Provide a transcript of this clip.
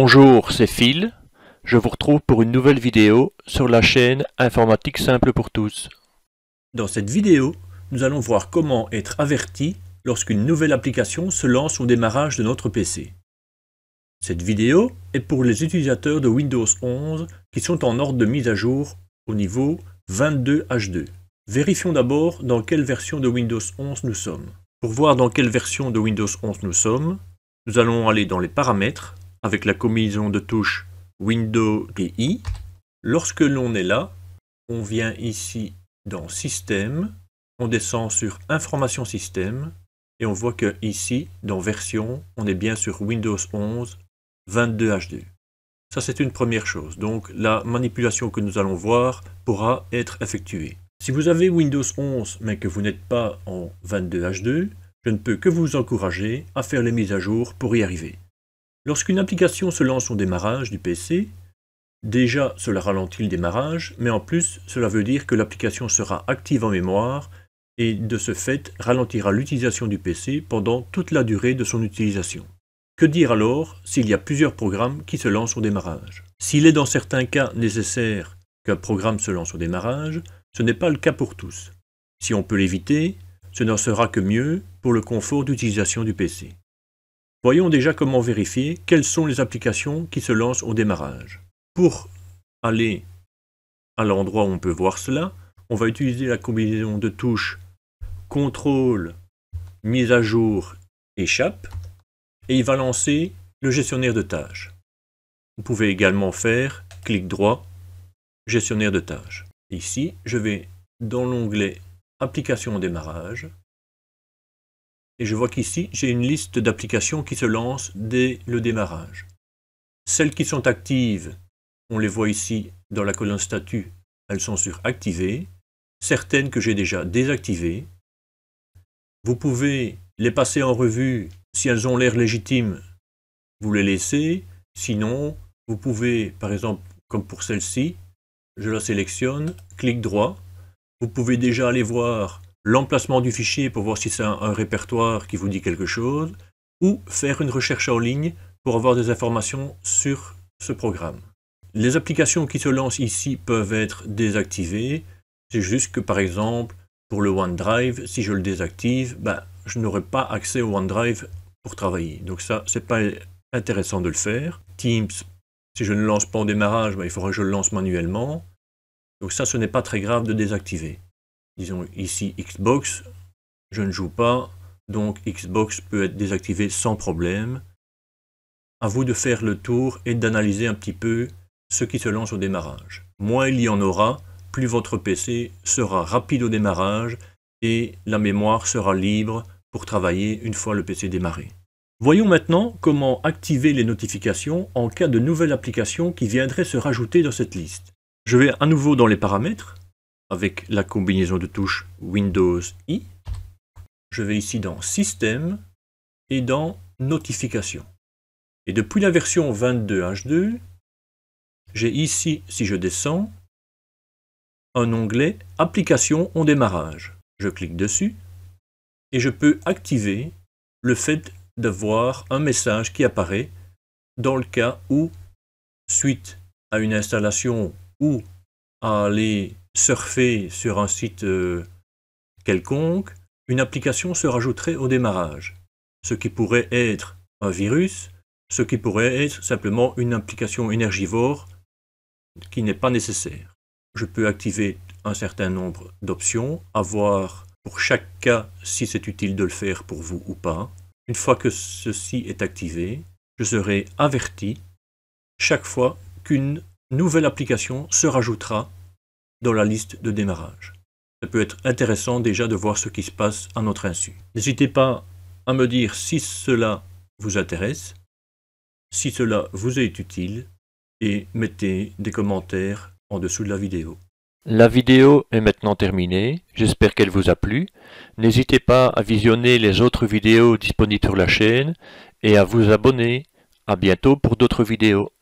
Bonjour, c'est Phil. Je vous retrouve pour une nouvelle vidéo sur la chaîne Informatique Simple pour tous. Dans cette vidéo, nous allons voir comment être averti lorsqu'une nouvelle application se lance au démarrage de notre PC. Cette vidéo est pour les utilisateurs de Windows 11 qui sont en ordre de mise à jour au niveau 22H2. Vérifions d'abord dans quelle version de Windows 11 nous sommes. Pour voir dans quelle version de Windows 11 nous sommes, nous allons aller dans les paramètres avec la combinaison de touches Windows et I. Lorsque l'on est là, on vient ici dans Système, on descend sur Information Système et on voit que ici, dans Version, on est bien sur Windows 11 22H2. Ça, c'est une première chose. Donc, la manipulation que nous allons voir pourra être effectuée. Si vous avez Windows 11 mais que vous n'êtes pas en 22H2, je ne peux que vous encourager à faire les mises à jour pour y arriver. Lorsqu'une application se lance au démarrage du PC, déjà cela ralentit le démarrage, mais en plus cela veut dire que l'application sera active en mémoire et de ce fait ralentira l'utilisation du PC pendant toute la durée de son utilisation. Que dire alors s'il y a plusieurs programmes qui se lancent au démarrage? S'il est dans certains cas nécessaire qu'un programme se lance au démarrage, ce n'est pas le cas pour tous. Si on peut l'éviter, ce n'en sera que mieux pour le confort d'utilisation du PC. Voyons déjà comment vérifier quelles sont les applications qui se lancent au démarrage. Pour aller à l'endroit où on peut voir cela, on va utiliser la combinaison de touches Contrôle, Mise à jour, Échappe, et il va lancer le gestionnaire de tâches. Vous pouvez également faire clic droit, gestionnaire de tâches. Ici, je vais dans l'onglet Applications au démarrage, et je vois qu'ici, j'ai une liste d'applications qui se lancent dès le démarrage. Celles qui sont actives, on les voit ici dans la colonne statut, elles sont sur activer. Certaines que j'ai déjà désactivées. Vous pouvez les passer en revue. Si elles ont l'air légitimes, vous les laissez. Sinon, vous pouvez, par exemple, comme pour celle-ci, je la sélectionne, clic droit. Vous pouvez déjà aller voir l'emplacement du fichier pour voir si c'est un répertoire qui vous dit quelque chose, ou faire une recherche en ligne pour avoir des informations sur ce programme. Les applications qui se lancent ici peuvent être désactivées. C'est juste que par exemple, pour le OneDrive, si je le désactive, je n'aurai pas accès au OneDrive pour travailler. Donc ça, c'est pas intéressant de le faire. Teams, si je ne le lance pas au démarrage, il faudra que je le lance manuellement. Donc ça, ce n'est pas très grave de désactiver. Disons ici Xbox, je ne joue pas, donc Xbox peut être désactivé sans problème. À vous de faire le tour et d'analyser un petit peu ce qui se lance au démarrage. Moins il y en aura, plus votre PC sera rapide au démarrage et la mémoire sera libre pour travailler une fois le PC démarré. Voyons maintenant comment activer les notifications en cas de nouvelle application qui viendrait se rajouter dans cette liste. Je vais à nouveau dans les paramètres avec la combinaison de touches Windows I. Je vais ici dans Système et dans Notifications. Et depuis la version 22H2, j'ai ici, si je descends, un onglet Applications au démarrage. Je clique dessus et je peux activer le fait d'avoir un message qui apparaît dans le cas où, suite à une installation ou à aller surfer sur un site quelconque, une application se rajouterait au démarrage. Ce qui pourrait être un virus, ce qui pourrait être simplement une application énergivore qui n'est pas nécessaire. Je peux activer un certain nombre d'options, à voir pour chaque cas si c'est utile de le faire pour vous ou pas. Une fois que ceci est activé, je serai averti chaque fois qu'une nouvelle application se rajoutera dans la liste de démarrage. Ça peut être intéressant déjà de voir ce qui se passe à notre insu. N'hésitez pas à me dire si cela vous intéresse, si cela vous est utile, et mettez des commentaires en dessous de la vidéo. La vidéo est maintenant terminée, j'espère qu'elle vous a plu. N'hésitez pas à visionner les autres vidéos disponibles sur la chaîne et à vous abonner. À bientôt pour d'autres vidéos.